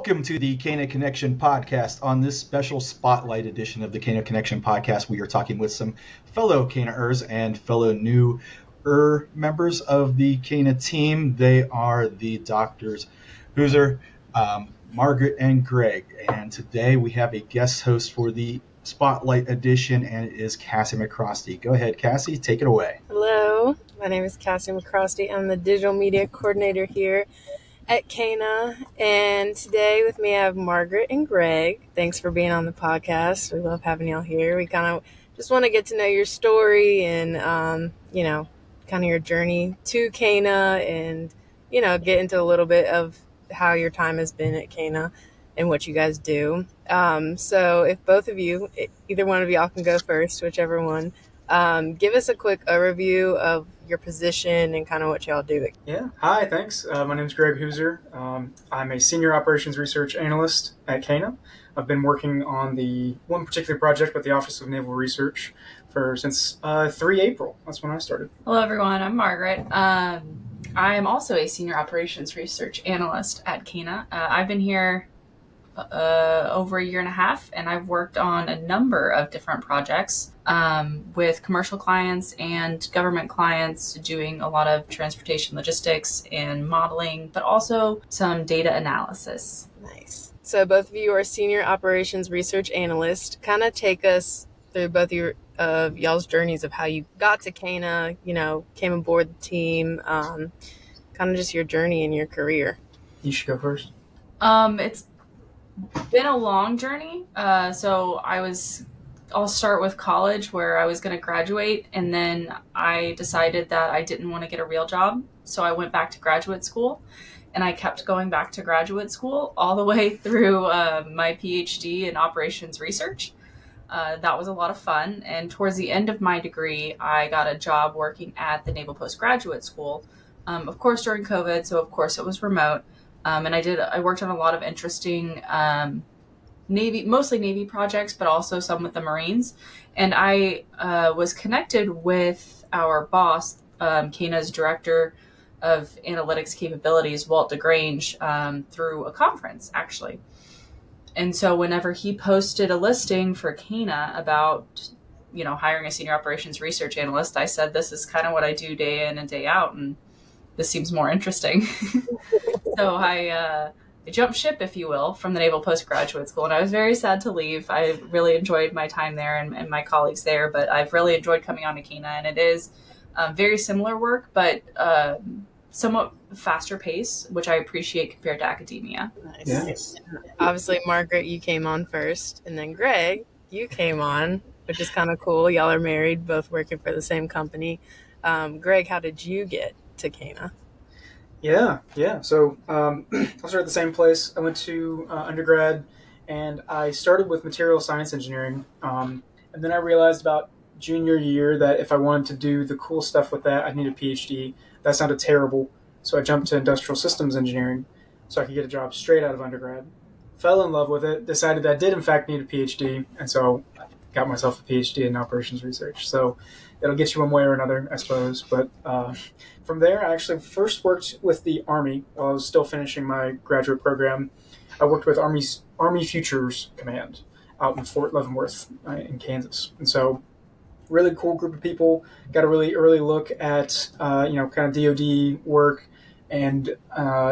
Welcome to the CANA Connection Podcast. On this special spotlight edition of the CANA Connection Podcast, we are talking with some fellow CANA-ers and fellow new members of the CANA team. They are the Doctors Hauser, Margaret and Greg. And today we have a guest host for the Spotlight edition, and it is Kassie McRostie. Go ahead, Kassie, take it away. Hello, my name is Kassie McRostie. I'm the digital media coordinator here at CANA, and today with me I have Margaret and Greg. Thanks for being on the podcast. We love having y'all here. We kind of just want to get to know your story and, kind of your journey to CANA and, get into a little bit of how your time has been at CANA and what you guys do. So if both of you, either one of y'all can go first, whichever one, give us a quick overview of your position and kind of what y'all do. Yeah. Hi, thanks. My name is Greg Hauser. I'm a senior operations research analyst at CANA. I've been working on the one particular project with the Office of Naval Research since 3 April. That's when I started. Hello, everyone. I'm Margaret. I am also a senior operations research analyst at CANA. I've been here over a year and a half, and I've worked on a number of different projects with commercial clients and government clients, doing a lot of transportation logistics and modeling, but also some data analysis. Nice. So both of you are senior operations research analysts. Kind of take us through both of y'all's journeys of how you got to CANA, came aboard the team, kind of just your journey and your career. You should go first. It's been a long journey. So I'll start with college, where I was going to graduate, and then I decided that I didn't want to get a real job. So I went back to graduate school, and I kept going back to graduate school all the way through my PhD in operations research. That was a lot of fun. And towards the end of my degree, I got a job working at the Naval Postgraduate School, of course during COVID. So of course it was remote. And I worked on a lot of interesting mostly Navy projects, but also some with the Marines. And I was connected with our boss, CANA's director of analytics capabilities, Walt DeGrange, through a conference, actually. And so whenever he posted a listing for CANA about, hiring a senior operations research analyst, I said, this is kind of what I do day in and day out, and this seems more interesting. So I jumped ship, if you will, from the Naval Postgraduate School, and I was very sad to leave. I really enjoyed my time there and my colleagues there, but I've really enjoyed coming on to CANA, and it is very similar work, but somewhat faster pace, which I appreciate compared to academia. Nice. Yes. Obviously, Margaret, you came on first, and then Greg, you came on, which is kind of cool. Y'all are married, both working for the same company. Greg, how did you get to CANA? Yeah. So I'll start at the same place. I went to undergrad, and I started with material science engineering. And then I realized about junior year that if I wanted to do the cool stuff with that, I'd need a PhD. That sounded terrible. So I jumped to industrial systems engineering so I could get a job straight out of undergrad. Fell in love with it, decided that I did in fact need a PhD, and so I got myself a PhD in operations research. So it'll get you one way or another, I suppose. But from there, I actually first worked with the Army while I was still finishing my graduate program. I worked with Army Futures Command out in Fort Leavenworth in Kansas. And so really cool group of people, got a really early look at, kind of DoD work and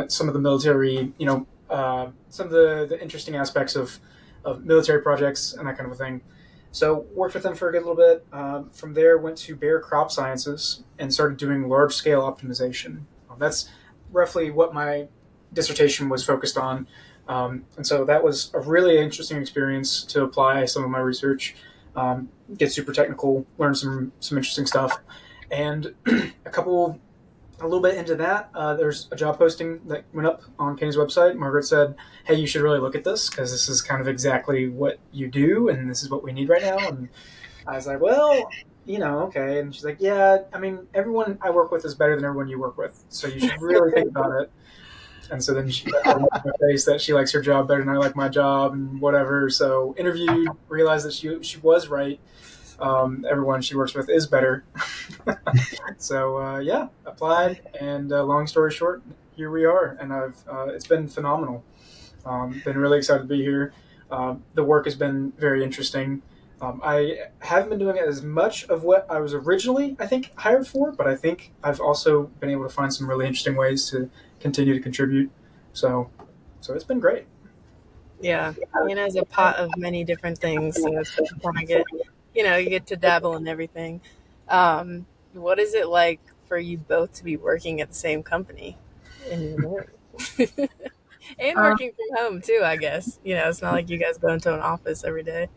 some of the military, some of the interesting aspects of military projects and that kind of a thing. So worked with them for a good little bit. From there, went to Bayer Crop Sciences and started doing large-scale optimization. That's roughly what my dissertation was focused on. And so that was a really interesting experience to apply some of my research, get super technical, learn some interesting stuff. And a little bit into that, there's a job posting that went up on CANA's website. Margaret said, hey, you should really look at this because this is kind of exactly what you do and this is what we need right now. And I was like, well, okay. And she's like, yeah, I mean, everyone I work with is better than everyone you work with. So you should really think about it. And so then she got in my face that she likes her job better than I like my job and whatever. So interviewed, realized that she was right. Everyone she works with is better. So applied, and long story short, here we are, and it's been phenomenal. Been really excited to be here. The work has been very interesting. I haven't been doing as much of what I was originally, I think, hired for, but I think I've also been able to find some really interesting ways to continue to contribute. So it's been great. Yeah, CANA is a pot of many different things, so it's kind of get, you get to dabble in everything. What is it like for you both to be working at the same company in your morning? And working from home too, I guess. It's not like you guys go into an office every day.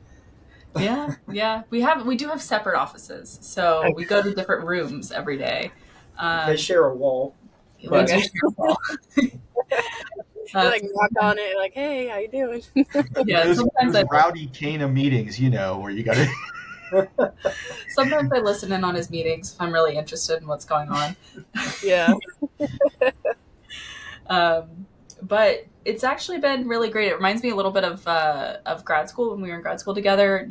Yeah. We do have separate offices, so we go to different rooms every day. They share a wall. But share a wall. Like knock on it, like, hey, how you doing? Yeah, those rowdy CANA meetings, where you got to. Sometimes I listen in on his meetings if I'm really interested in what's going on. Yeah. But it's actually been really great. It reminds me a little bit of grad school when we were in grad school together.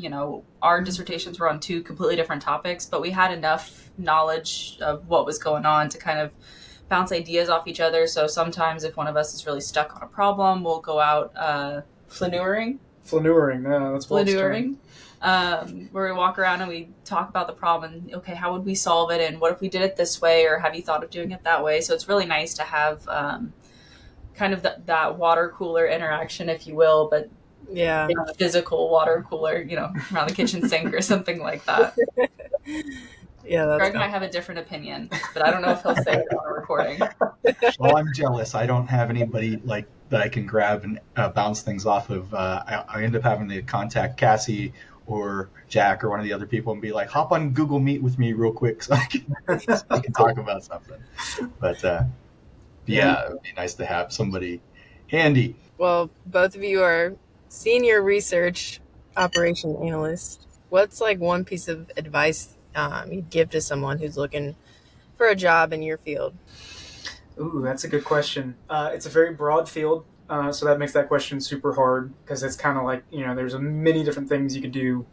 Our dissertations were on two completely different topics, but we had enough knowledge of what was going on to kind of bounce ideas off each other. So sometimes if one of us is really stuck on a problem, we'll go out flaneuring. That's flaneuring. Where we walk around and we talk about the problem and, okay, how would we solve it? And what if we did it this way? Or have you thought of doing it that way? So it's really nice to have kind of that water cooler interaction, if you will, but yeah, a physical water cooler, around the kitchen sink or something like that. Yeah, that's Greg might have a different opinion, but I don't know if he'll say it on a recording. Well, I'm jealous. I don't have anybody like that I can grab and bounce things off of. I end up having to contact Kassie or Jack or one of the other people and be like, hop on Google Meet with me real quick so I can talk about something. But yeah, it would be nice to have somebody handy. Well, both of you are senior research operation analysts. What's like one piece of advice you'd give to someone who's looking for a job in your field? Ooh, that's a good question. It's a very broad field, so that makes that question super hard because it's kind of like, there's many different things you could do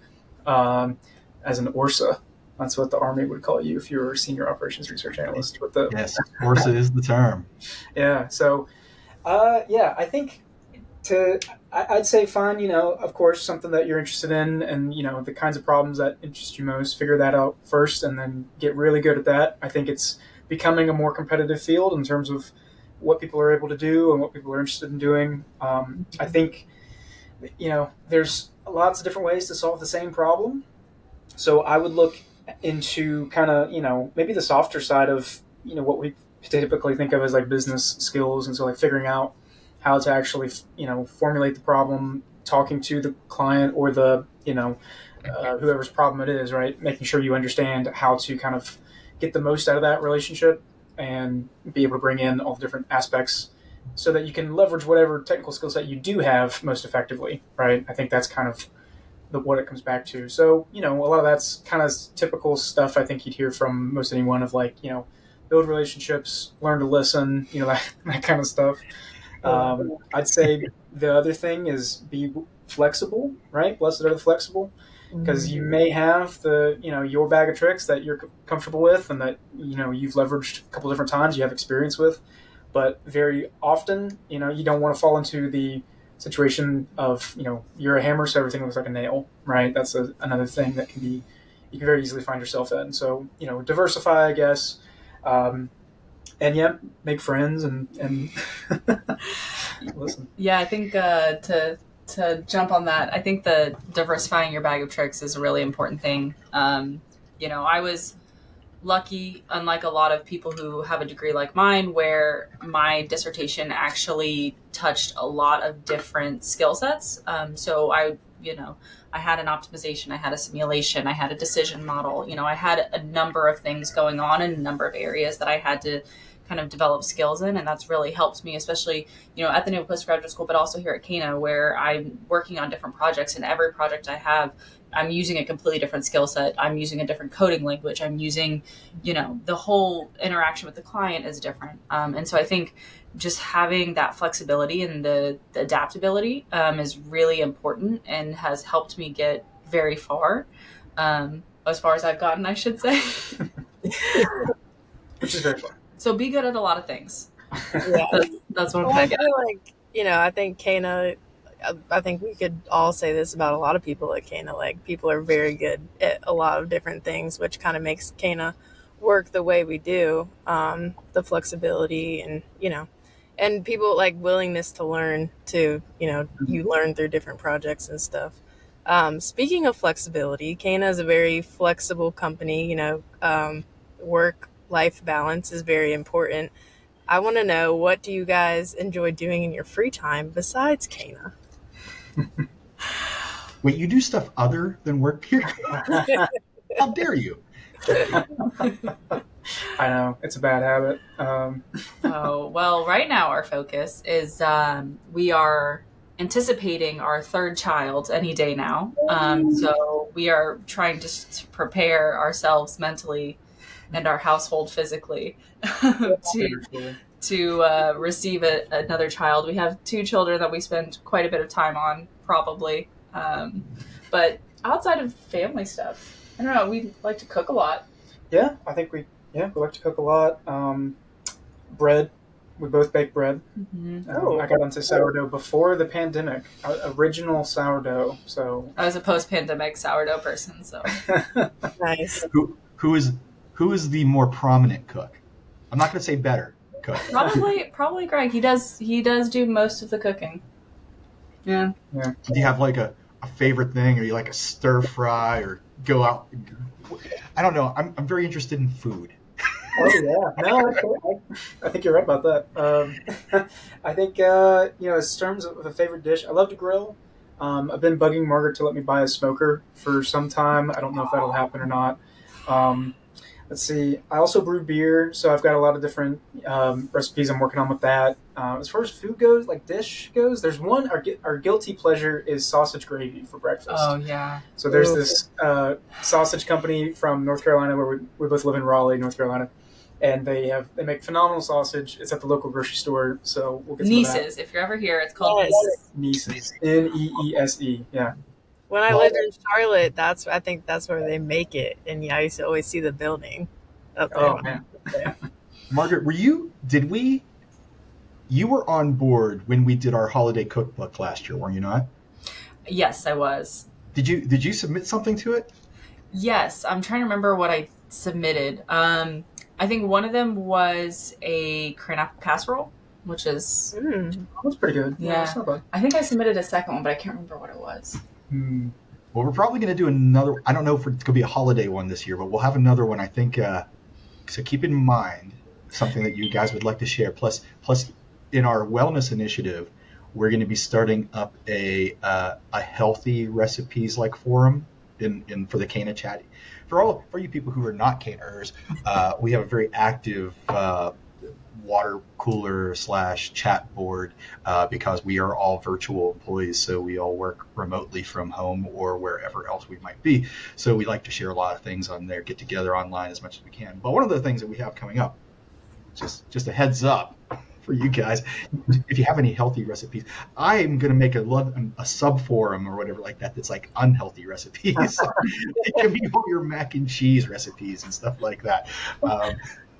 as an ORSA. That's what the Army would call you if you were a senior operations research analyst. Yes, ORSA is the term. Yeah, so, I think I'd say find, of course, something that you're interested in and, the kinds of problems that interest you most, figure that out first and then get really good at that. I think it's becoming a more competitive field in terms of what people are able to do and what people are interested in doing. I think, there's lots of different ways to solve the same problem. So I would look into kind of, maybe the softer side of, what we typically think of as like business skills. And so like figuring out how to actually, formulate the problem, talking to the client or the, whoever's problem it is, right? Making sure you understand how to kind of get the most out of that relationship and be able to bring in all the different aspects so that you can leverage whatever technical skill set you do have most effectively, right? I think that's kind of what it comes back to. So, a lot of that's kind of typical stuff I think you'd hear from most anyone of like, build relationships, learn to listen, that kind of stuff. I'd say the other thing is be flexible, right? Blessed are the flexible, because you may have the, your bag of tricks that you're comfortable with and that, you've leveraged a couple different times, you have experience with, but very often, you don't want to fall into the situation of, you're a hammer, so everything looks like a nail, right? That's another thing that you can very easily find yourself in. So, diversify, I guess. And yeah, make friends and listen. Yeah, I think to jump on that, I think the diversifying your bag of tricks is a really important thing. I was lucky, unlike a lot of people who have a degree like mine, where my dissertation actually touched a lot of different skill sets. So I had an optimization, I had a simulation, I had a decision model. I had a number of things going on in a number of areas that I had to kind of develop skills in, and that's really helped me, especially at the Naval Postgraduate School, but also here at CANA, where I'm working on different projects, and every project I have, I'm using a completely different skill set. I'm using a different coding language. I'm using, the whole interaction with the client is different. And so I think just having that flexibility and the adaptability is really important and has helped me get very far, as far as I've gotten, I should say. Which is very fun. So be good at a lot of things. Yeah. That's what I'm I getting. feel like I think CANA, I think we could all say this about a lot of people at CANA. Like, people are very good at a lot of different things, which kind of makes CANA work the way we do. The flexibility and people like willingness to learn too. You learn through different projects and stuff. Speaking of flexibility, CANA is a very flexible company. Work-life balance is very important. I want to know, what do you guys enjoy doing in your free time besides CANA? Wait, you do stuff other than work here? How dare you? I know, it's a bad habit. Oh, well, right now our focus is we are anticipating our third child any day now. So we are trying to prepare ourselves mentally and our household physically to receive another child. We have 2 children that we spend quite a bit of time on, probably. But outside of family stuff, I don't know, we like to cook a lot. Yeah, I think we like to cook a lot. Bread. We both bake bread. Mm-hmm. I got into sourdough before the pandemic. Original sourdough. So I was a post-pandemic sourdough person. So Nice. Who is the more prominent cook? I'm not going to say better cook. probably Greg. He does do most of the cooking. Yeah. Do you have like a favorite thing, or you like a stir fry, or go out? I don't know. I'm very interested in food. Oh yeah, no, I think you're right about that. I think in terms of a favorite dish, I love to grill. I've been bugging Margaret to let me buy a smoker for some time. I don't know if that'll happen or not. Let's see. I also brew beer, so I've got a lot of different recipes I'm working on with that. As far as food goes, like dish goes, there's one. Our guilty pleasure is sausage gravy for breakfast. Oh yeah. So there's this sausage company from North Carolina where we both live in Raleigh, North Carolina, and they make phenomenal sausage. It's at the local grocery store, so we'll get some of that. Nieces. If you're ever here, it's called Nieces. Neese. Yeah. When I lived in Charlotte, I think that's where they make it, and I used to always see the building up there. Oh man. Margaret, you were on board when we did our holiday cookbook last year, were you not? Yes, I was. Did you submit something to it? Yes, I'm trying to remember what I submitted. I think one of them was a crane apple casserole, which is That's pretty good. Yeah. That's not bad. I think I submitted a second one, but I can't remember what it was. Well, we're probably going to do another. I don't know if it's going to be a holiday one this year, but we'll have another one, I think. So keep in mind something that you guys would like to share. Plus, in our wellness initiative, we're going to be starting up a healthy recipes like forum in for the CANA chat. For you people who are not CANAers, we have a very active water cooler / chat board because we are all virtual employees, so we all work remotely from home or wherever else we might be. So we like to share a lot of things on there, get together online as much as we can. But one of the things that we have coming up, just a heads up for you guys, if you have any healthy recipes, I'm going to make a sub forum or whatever like that that's like unhealthy recipes. It can be all your mac and cheese recipes and stuff like that.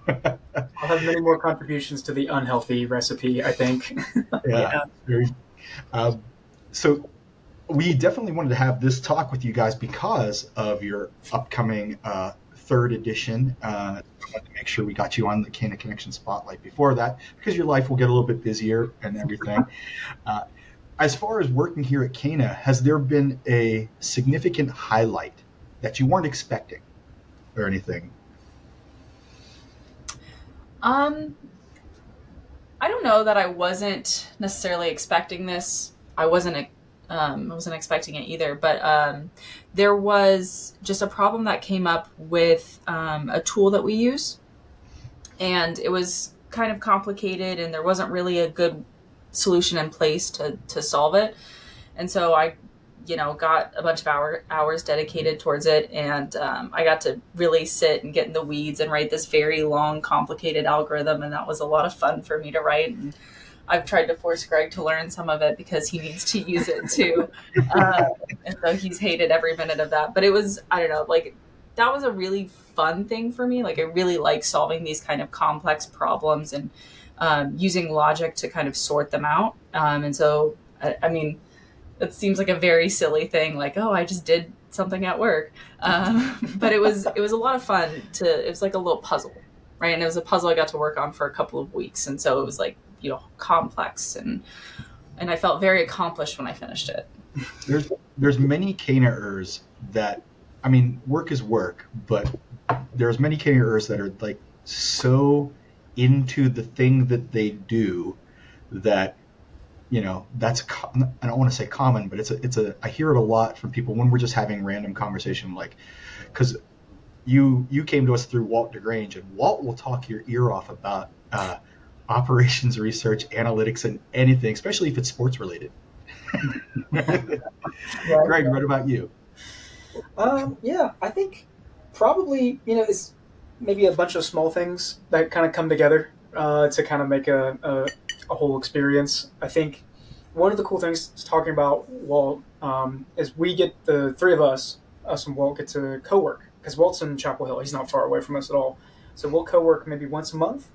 I'll have many more contributions to the unhealthy recipe, I think. Yeah. So we definitely wanted to have this talk with you guys because of your upcoming third edition. I wanted to make sure we got you on the CANA Connection Spotlight before that, because your life will get a little bit busier and everything. As far as working here at CANA, has there been a significant highlight that you weren't expecting or anything? I don't know that I wasn't necessarily expecting this. I wasn't expecting it either, but there was just a problem that came up with a tool that we use, and it was kind of complicated, and there wasn't really a good solution in place to solve it. And so I got a bunch of hours dedicated towards it, and I got to really sit and get in the weeds and write this very long, complicated algorithm, and that was a lot of fun for me to write. And I've tried to force Greg to learn some of it because he needs to use it too, and so he's hated every minute of that. But it was, I don't know, like, that was a really fun thing for me. Like, I really like solving these kind of complex problems, and using logic to kind of sort them out. And so, I mean, it seems like a very silly thing, like, oh, I just did something at work. But it was a lot of fun it was like a little puzzle, right? And it was a puzzle I got to work on for a couple of weeks. And so it was like, complex, and I felt very accomplished when I finished it. There's many CANA-ers that, I mean, work is work, but there's many CANA-ers that are like so into the thing that they do that, that's, I don't want to say common, but I hear it a lot from people when we're just having random conversation, like, because you came to us through Walt DeGrange, and Walt will talk your ear off about operations research, analytics, and anything, especially if it's sports related. Greg, what about you? Yeah, I think probably, it's maybe a bunch of small things that kind of come together to kind of make a whole experience. I think one of the cool things talking about Walt is we get, the three of us and Walt, get to co-work, because Walt's in Chapel Hill. He's not far away from us at all. So we'll co-work maybe once a month,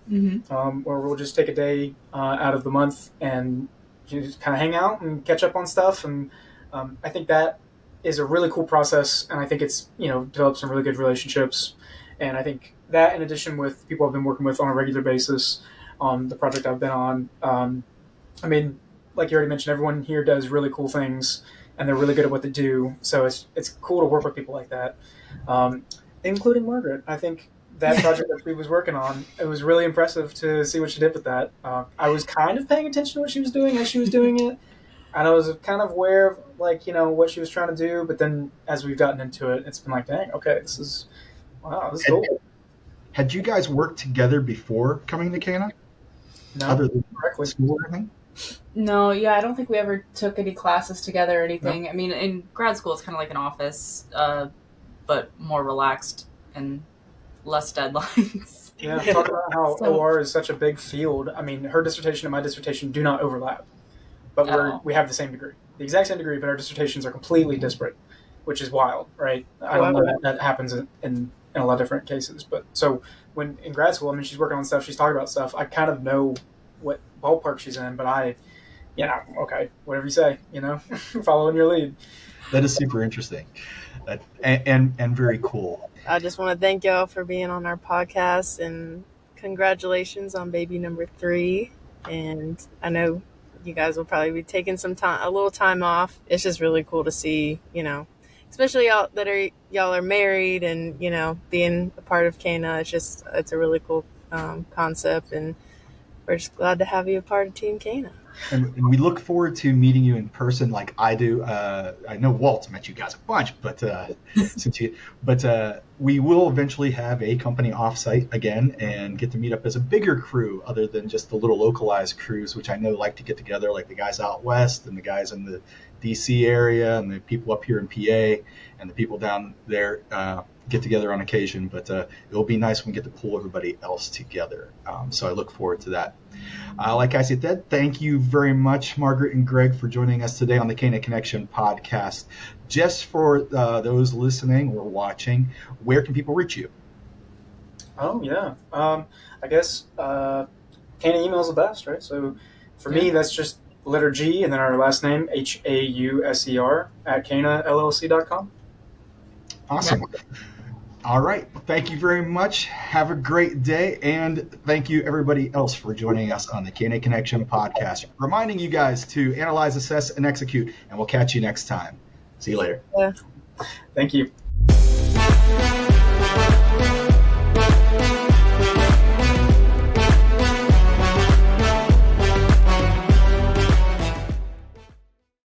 or we'll just take a day out of the month and just kind of hang out and catch up on stuff. And I think that is a really cool process, and I think it's developed some really good relationships. And I think that, in addition with people I've been working with on a regular basis on the project I've been on, I mean, like you already mentioned, everyone here does really cool things, and they're really good at what they do. So it's cool to work with people like that, including Margaret. I think that project that she was working on, it was really impressive to see what she did with that. I was kind of paying attention to what she was doing as she was doing it, and I was kind of aware of what she was trying to do. But then as we've gotten into it, it's been like, dang, okay, this is cool. Had you guys worked together before coming to CANA? No, other than directly. School or anything? No, yeah, I don't think we ever took any classes together or anything. Nope. I mean, in grad school, it's kind of like an office, but more relaxed and less deadlines. Yeah, talk about how OR is such a big field. I mean, her dissertation and my dissertation do not overlap, but we have the same degree, the exact same degree, but our dissertations are completely disparate, which is wild, right? I don't know that happens in a lot of different cases. But so when in grad school, I mean, she's working on stuff, she's talking about stuff, I kind of know what ballpark she's in, but okay, whatever you say, following your lead. That is super interesting, and very cool. I just want to thank y'all for being on our podcast, and congratulations on baby number 3. And I know you guys will probably be taking a little time off. It's just really cool to see, especially y'all are married and, being a part of CANA. It's a really cool concept, and we're just glad to have you a part of Team CANA. And we look forward to meeting you in person, like I do. I know Walt's met you guys a bunch, but we will eventually have a company offsite again and get to meet up as a bigger crew, other than just the little localized crews, which I know like to get together, like the guys out west and the guys in the DC area and the people up here in PA and the people down there get together on occasion. But it'll be nice when we get to pull everybody else together. So I look forward to that. Like I said, thank you very much, Margaret and Greg, for joining us today on the CANA Connection podcast. Just for those listening or watching, where can people reach you? Oh, yeah. I guess CANA email is the best, right? So for me, that's just letter G and then our last name, HAUSER, @CANALLC.com. Awesome. Yeah. All right. Thank you very much. Have a great day. And thank you, everybody else, for joining us on the CANA Connection podcast. Reminding you guys to analyze, assess, and execute. And we'll catch you next time. See you later. Yeah. Thank you.